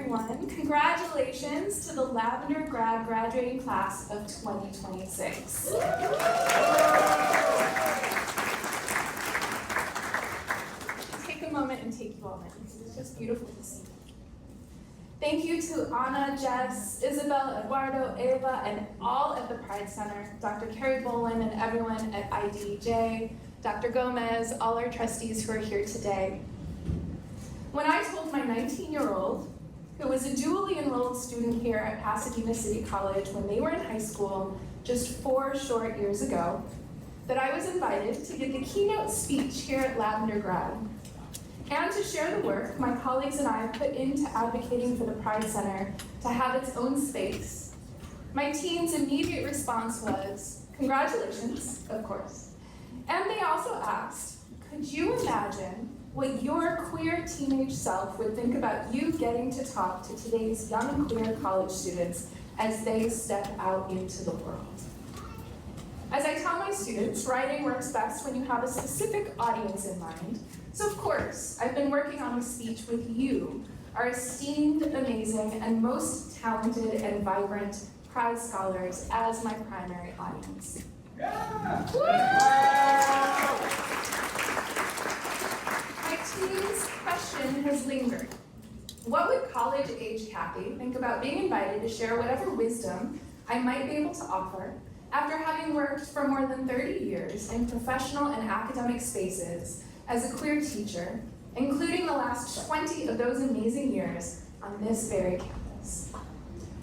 everyone. Congratulations to the Lavender Grad graduating class of 2026. Take a moment and take you all in, because it's just beautiful to see. Thank you to Anna, Jess, Isabel, Eduardo, Eva, and all at the Pride Center, Dr. Carrie Bolin and everyone at IDJ, Dr. Gomez, all our trustees who are here today. When I told my 19-year-old, who was a dually enrolled student here at Pasadena City College when they were in high school just 4 short years ago, that I was invited to give the keynote speech here at Lavender Grad, and to share the work my colleagues and I put into advocating for the Pride Center to have its own space, my team's immediate response was, congratulations, of course. And they also asked, could you imagine what your queer teenage self would think about you getting to talk to today's young queer college students as they step out into the world? As I tell my students, writing works best when you have a specific audience in mind. So of course, I've been working on a speech with you, our esteemed, amazing, and most talented and vibrant Pride scholars as my primary audience. Yeah. My team's question has lingered. What would college-age Kathy think about being invited to share whatever wisdom I might be able to offer after having worked for more than 30 years in professional and academic spaces as a queer teacher, including the last 20 of those amazing years on this very campus?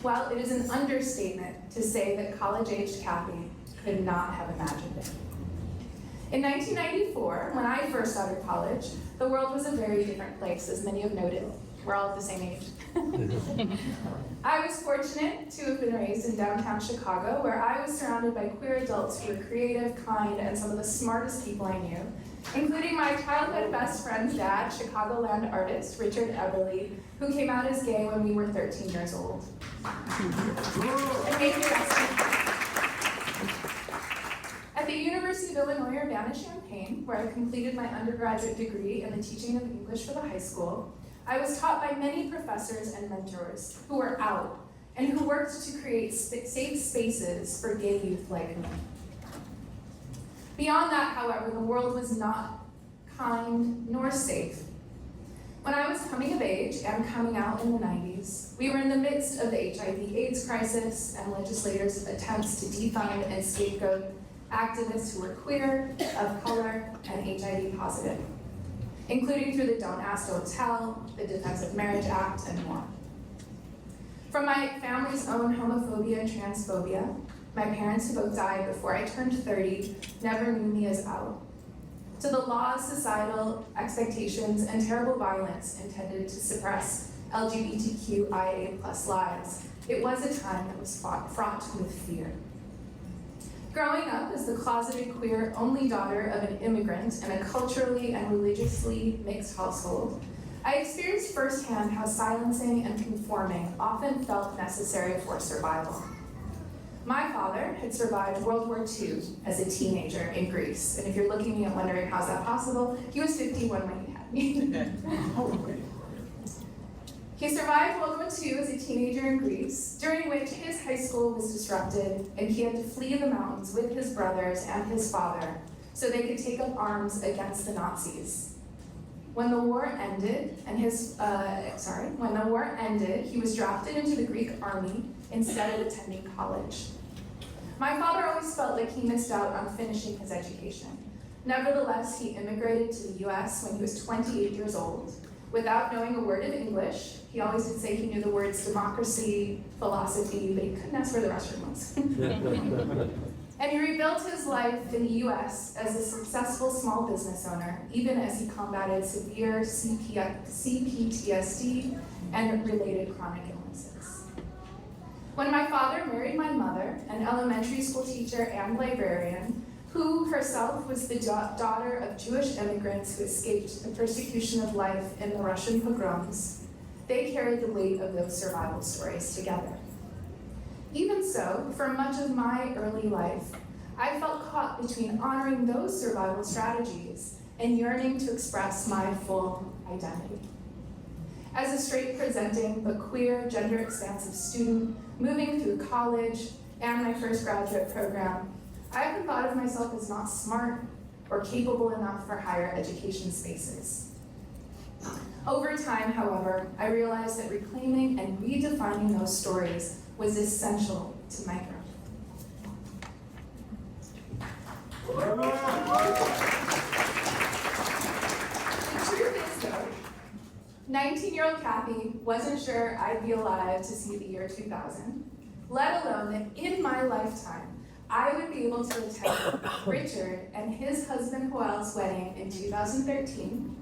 Well, it is an understatement to say that college-aged Kathy could not have imagined it. In 1994, when I first started college, the world was a very different place, as many have noted. We're all at the same age. I was fortunate to have been raised in downtown Chicago, where I was surrounded by queer adults who were creative, kind, and some of the smartest people I knew, including my childhood best friend's dad, Chicagoland artist Richard Eberly, who came out as gay when we were 13 years old. And maybe at the University of Illinois Urbana-Champaign, where I completed my undergraduate degree in the teaching of English for the high school, I was taught by many professors and mentors who were out and who worked to create safe spaces for gay youth like me. Beyond that, however, the world was not kind nor safe. When I was coming of age and coming out in the 90s, we were in the midst of the HIV/AIDS crisis and legislators' attempts to defund and scapegoat activists who were queer, of color, and HIV positive, including through the Don't Ask, Don't Tell, the Defense of Marriage Act, and more. From my family's own homophobia and transphobia, my parents, who both died before I turned 30, never knew me as out, to the laws, societal expectations, and terrible violence intended to suppress LGBTQIA+ lives, it was a time that was fraught with fear. Growing up as the closeted queer only daughter of an immigrant in a culturally and religiously mixed household, I experienced firsthand how silencing and conforming often felt necessary for survival. My father had survived World War II as a teenager in Greece, and if you're looking at me and wondering how's that possible, he was 51 when he had me. He survived World War II as a teenager in Greece, during which his high school was disrupted and he had to flee the mountains with his brothers and his father so they could take up arms against the Nazis. When the war ended, he was drafted into the Greek army instead of attending college. My father always felt like he missed out on finishing his education. Nevertheless, he immigrated to the US when he was 28 years old. Without knowing a word of English, he always did say he knew the words democracy, philosophy, but he couldn't ask where the restroom was. And he rebuilt his life in the US as a successful small business owner, even as he combated severe CPTSD and related chronic illnesses. When my father married my mother, an elementary school teacher and librarian, who herself was the daughter of Jewish immigrants who escaped the persecution of life in the Russian pogroms, they carried the weight of those survival stories together. Even so, for much of my early life, I felt caught between honoring those survival strategies and yearning to express my full identity. As a straight-presenting but queer, gender-expansive student moving through college and my first graduate program, I often thought of myself as not smart or capable enough for higher education spaces. Over time, however, I realized that reclaiming and redefining those stories was essential to my growth. The truth is, though, 19-year-old Kathy wasn't sure I'd be alive to see the year 2000, let alone that in my lifetime, I would be able to attend Richard and his husband Joel's wedding in 2013.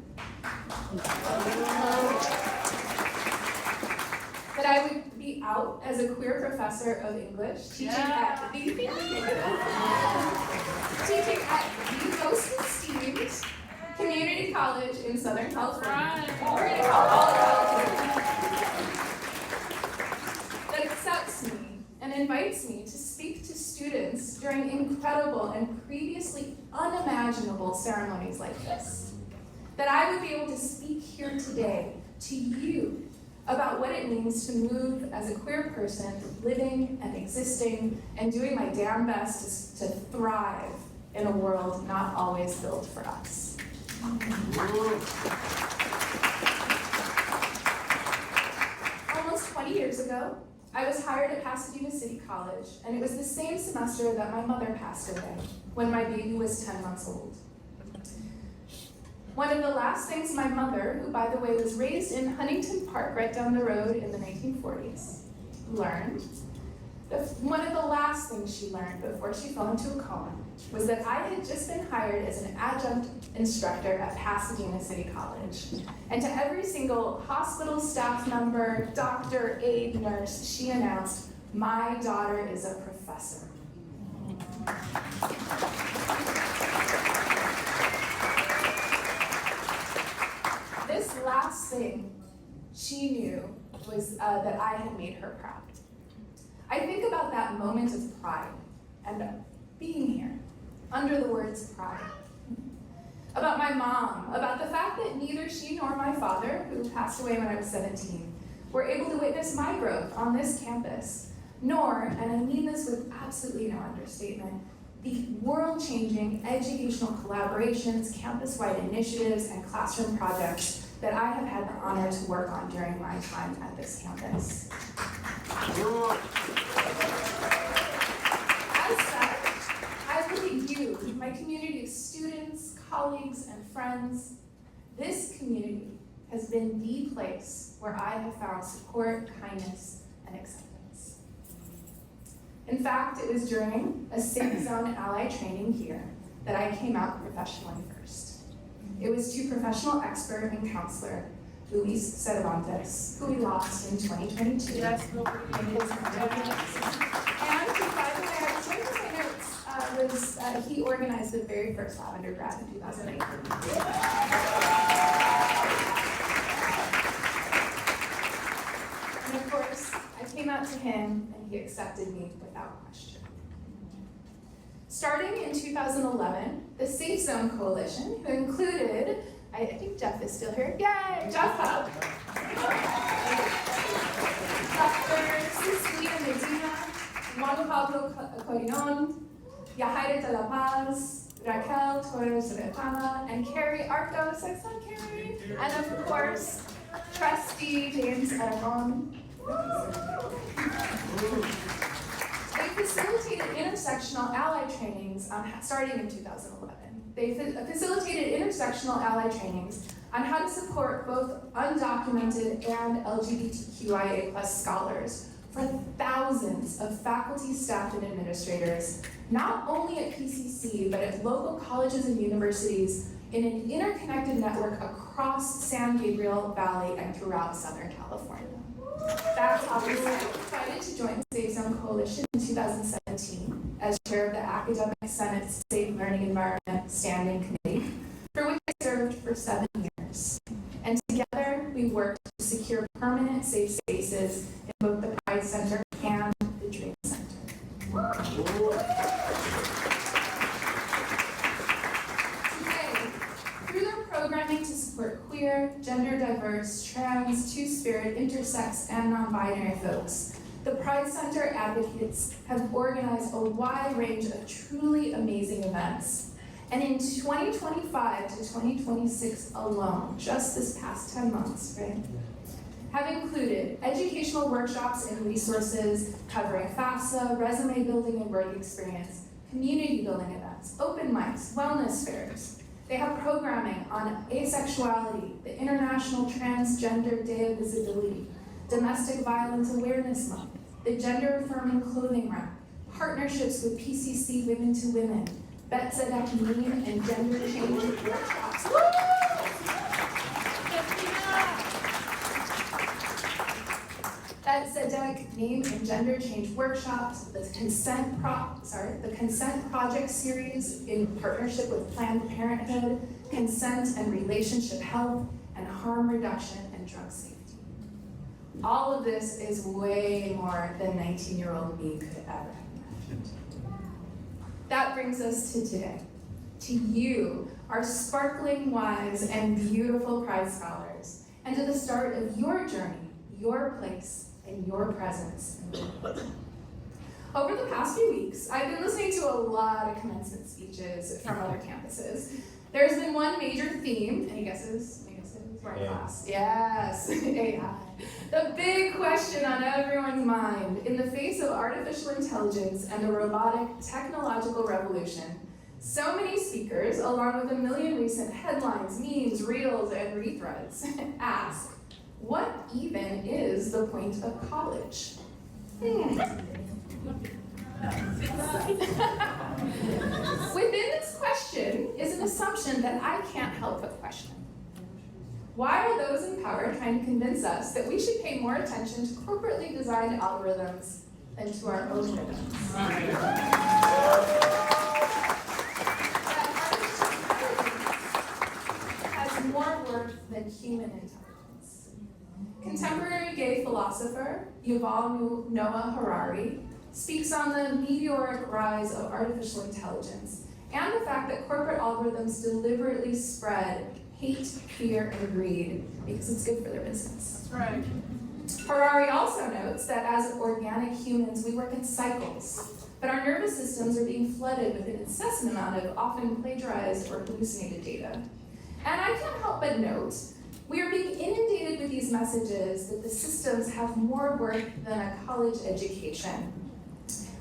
That I would be out as a queer professor of English, teaching at the most esteemed community college in Southern California. We're going to call all the colleges that accepts me and invites me to speak to students during incredible and previously unimaginable ceremonies like this. That I would be able to speak here today to you about what it means to move as a queer person, living and existing and doing my damn best to thrive in a world not always built for us. Almost 20 years ago, I was hired at Pasadena City College, and it was the same semester that my mother passed away when my baby was 10 months old. One of the last things my mother, who by the way was raised in Huntington Park right down the road in the 1940s, learned, one of the last things she learned before she fell into a coma was that I had just been hired as an adjunct instructor at Pasadena City College. And to every single hospital staff member, doctor, aide, nurse, she announced, "My daughter is a professor." This last thing she knew was that I had made her proud. I think about that moment of pride and being here, under the words pride. About my mom, about the fact that neither she nor my father, who passed away when I was 17, were able to witness my growth on this campus, nor, and I mean this with absolutely no understatement, the world-changing educational collaborations, campus-wide initiatives, and classroom projects that I have had the honor to work on during my time at this campus. As such, I look at you, my community of students, colleagues, and friends. This community has been the place where I have found support, kindness, and acceptance. In fact, it was during a Safe Zone Ally training here that I came out professionally first. It was to professional expert and counselor, Luis Cervantes, who we lost in 2022. Yes, and by the way, I was looking at my notes, he organized the very first Lavender Grad in 2008. And of course, I came out to him and he accepted me without question. Starting in 2011, the Safe Zone Coalition, who included, I think Jeff is still here, yay, Jeff Hub, Dr. Cecilia Medina, Juan Pablo Corillon, Yahaira de la Paz, Raquel Torres-Retana, and Carrie Arcos, I saw Carrie, and of course, Trustee James Aragon. They facilitated intersectional ally trainings starting in 2011. They facilitated intersectional ally trainings on how to support both undocumented and LGBTQIA+ scholars for thousands of faculty, staff, and administrators, not only at PCC, but at local colleges and universities in an interconnected network across San Gabriel Valley and throughout Southern California. That's how we were excited to join the Safe Zone Coalition in 2017 as chair of the Academic Senate's Safe Learning Environment Standing Committee, for which I served for 7 years. And together we worked to secure permanent safe spaces in both the Pride Center and the Dream Center. Today, through their programming to support queer queer, gender diverse, trans, two-spirit, intersex, and non-binary folks, the Pride Center advocates have organized a wide range of truly amazing events. And in 2025 to 2026 alone, just this past 10 months, right, have included educational workshops and resources covering FAFSA, resume building and work experience, community building events, open mics, wellness fairs. They have programming on asexuality, the International Transgender Day of Visibility, Domestic Violence Awareness Month, the Gender Affirming Clothing Rack, partnerships with PCC Women to Women, Betzedek Meme and Gender Change workshops. Betzedek Meme and Gender Change workshops, the Consent Project series in partnership with Planned Parenthood, consent and relationship health, and harm reduction and drug safety. All of this is way more than 19-year-old me could ever have imagined. That brings us to today, to you, our sparkling, wise, and beautiful Pride scholars, and to the start of your journey, your place, and your presence. Over the past few weeks, I've been listening to a lot of commencement speeches from other campuses. There's been one major theme. Any guesses? Right class. Yes, AI. The big question on everyone's mind in the face of artificial intelligence and the robotic technological revolution, so many speakers, along with a million recent headlines, memes, reels, and rethreads, ask, what even is the point of college? Within this question is an assumption that I can't help but question. Why are those in power trying to convince us that we should pay more attention to corporately designed algorithms than to our own rhythms? Has more worth than human intelligence. Contemporary gay philosopher Yuval Noah Harari speaks on the meteoric rise of artificial intelligence and the fact that corporate algorithms deliberately spread hate, fear, and greed because it's good for their business. That's right. Harari also notes that as organic humans, we work in cycles, but our nervous systems are being flooded with an incessant amount of often plagiarized or hallucinated data. And I can't help but note, we are being inundated with these messages that the systems have more worth than a college education.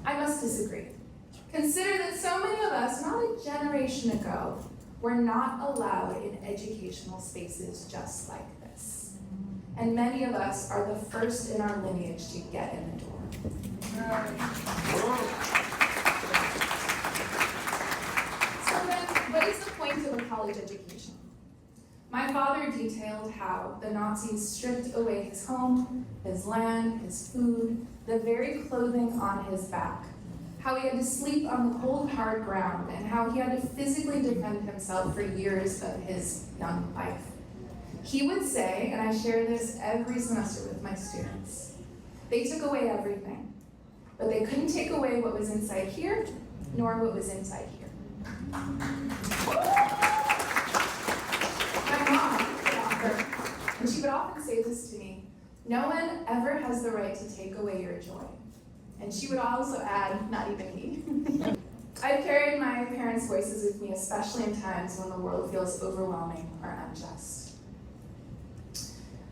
I must disagree. Consider that so many of us, not a generation ago, were not allowed in educational spaces just like this. And many of us are the first in our lineage to get in the door. So then, what is the point of a college education? My father detailed how the Nazis stripped away his home, his land, his food, the very clothing on his back, how he had to sleep on the cold, hard ground, and how he had to physically defend himself for years of his young life. He would say, and I share this every semester with my students, they took away everything, but they couldn't take away what was inside here, nor what was inside here. My mom would often, and she would often say this to me, no one ever has the right to take away your joy. And she would also add, not even me. I've carried my parents' voices with me, especially in times when the world feels overwhelming or unjust.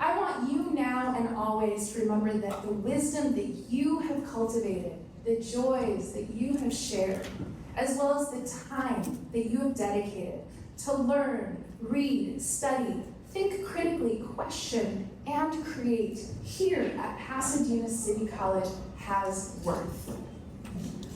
I want you now and always to remember that the wisdom that you have cultivated, the joys that you have shared, as well as the time that you have dedicated to learn, read, study, think critically, question, and create here at Pasadena City College has worth.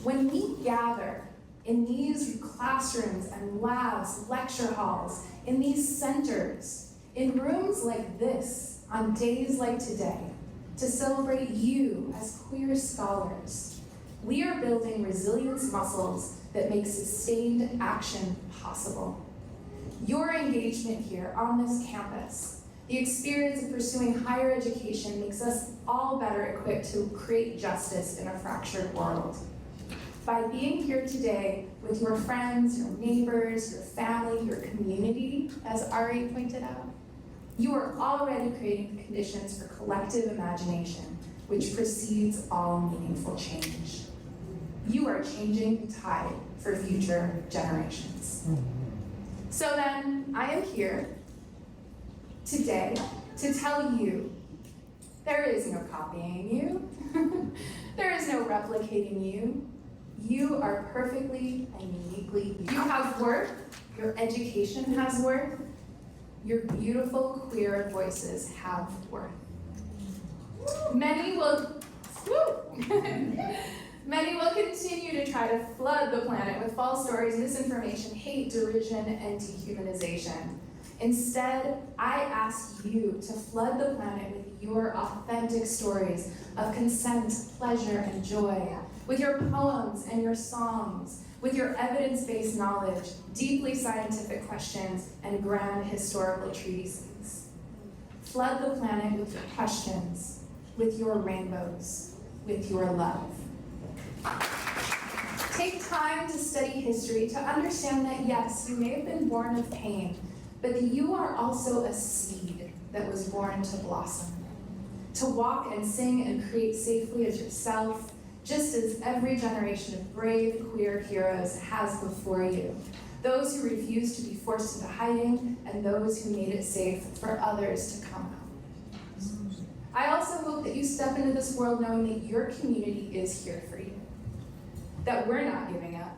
When we gather in these classrooms and labs, lecture halls, in these centers, in rooms like this, on days like today, to celebrate you as queer scholars, we are building resilience muscles that make sustained action possible. Your engagement here on this campus, the experience of pursuing higher education makes us all better equipped to create justice in a fractured world. By being here today with your friends, your neighbors, your family, your community, as Ari pointed out, You are already creating the conditions for collective imagination, which precedes all meaningful change. You are changing the tide for future generations. So then, I am here today to tell you there is no copying you. There is no replicating you. You are perfectly and uniquely you. You have worth. Your education has worth. Your beautiful queer voices have worth. Many will continue to try to flood the planet with false stories, misinformation, hate, derision, and dehumanization. Instead, I ask you to flood the planet with your authentic stories of consent, pleasure, and joy, with your poems and your songs, with your evidence-based knowledge, deeply scientific questions, and grand historical treatises. Flood the planet with your questions, with your rainbows, with your love. Take time to study history to understand that yes, you may have been born of pain, but that you are also a seed that was born to blossom, to walk and sing and create safely as yourself, just as every generation of brave queer heroes has before you. Those who refused to be forced into hiding, and those who made it safe for others to come out. I also hope that you step into this world knowing that your community is here for you, that we're not giving up.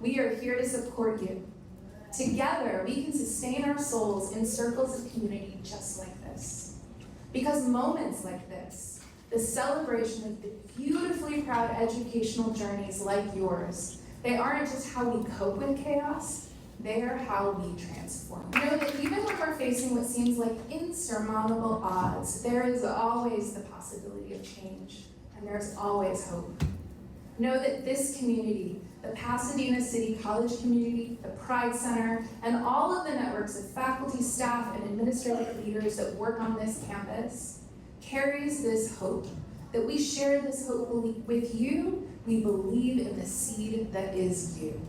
We are here to support you. Together, we can sustain our souls in circles of community just like this. Because moments like this, the celebration of the beautifully proud educational journeys like yours, they aren't just how we cope with chaos, they are how we transform. Know that even when we're facing what seems like insurmountable odds, there is always the possibility of change, and there's always hope. Know that this community, the Pasadena City College community, the Pride Center, and all of the networks of faculty, staff, and administrative leaders that work on this campus carries this hope, that we share this hope with you. We believe in the seed that is you.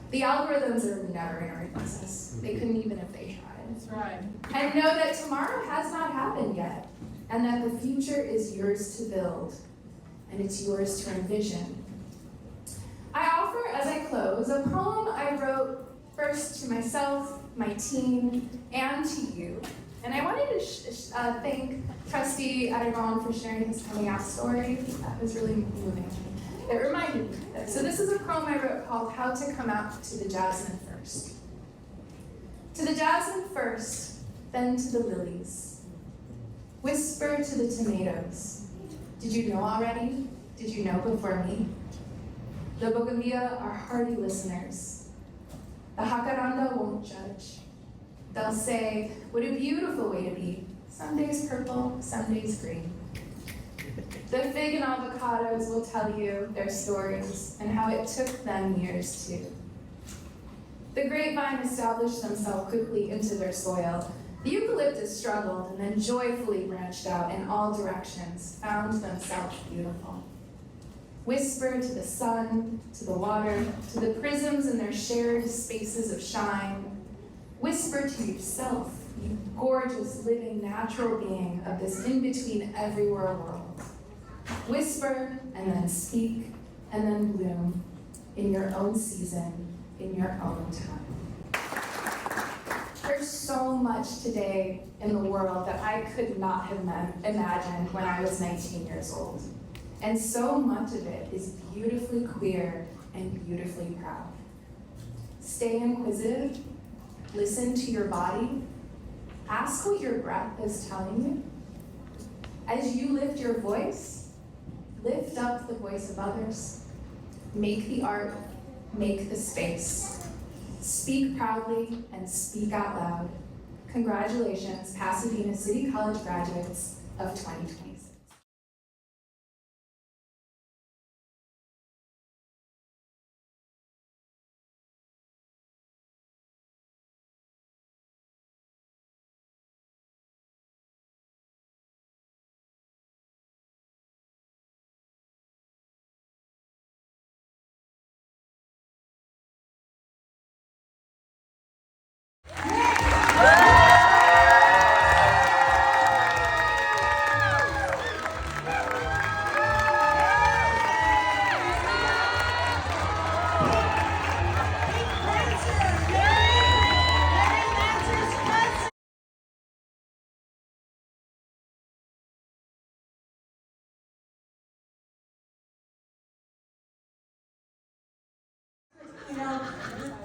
The algorithms are never going to replace us. They couldn't even if they tried. That's right. And know that tomorrow has not happened yet, and that the future is yours to build, and it's yours to envision. I offer, as I close, a poem I wrote first to myself, my team, and to you. And I wanted to thank Trustee Aragon for sharing his coming out story. That was really moving. It reminded me of this. So this is a poem I wrote called How to Come Out to the Jasmine First. To the jasmine first, then to the lilies. Whisper to the tomatoes. Did you know already? Did you know before me? The bougainvillea are hardy listeners. The jacaranda won't judge. They'll say, what a beautiful way to be. Some days purple, some days green. The fig and avocados will tell you their stories and how it took them years too. The grapevine established themselves quickly into their soil. The eucalyptus struggled and then joyfully branched out in all directions, found themselves beautiful. Whisper to the sun, to the water, to the prisms in their shared spaces of shine. Whisper to yourself, you gorgeous, living, natural being of this in-between everywhere world. Whisper, and then speak, and then bloom, in your own season, in your own time. There's so much today in the world that I could not have imagined when I was 19 years old. And so much of it is beautifully queer and beautifully proud. Stay inquisitive, listen to your body, ask what your breath is telling you. As you lift your voice, lift up the voice of others. Make the art, make the space. Speak proudly and speak out loud. Congratulations, Pasadena City College graduates of 2020.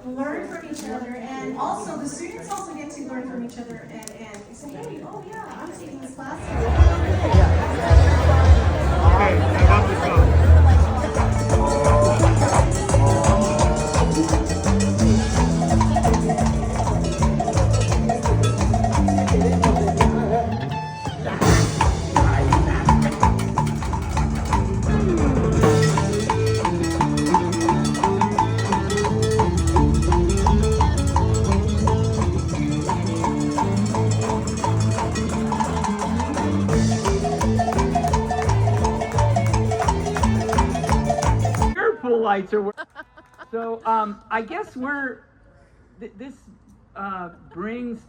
learn from each other, and also the students also get to learn from each other and say, hey, oh yeah, I'm taking this class. Okay, about the song. Lights are so I guess this brings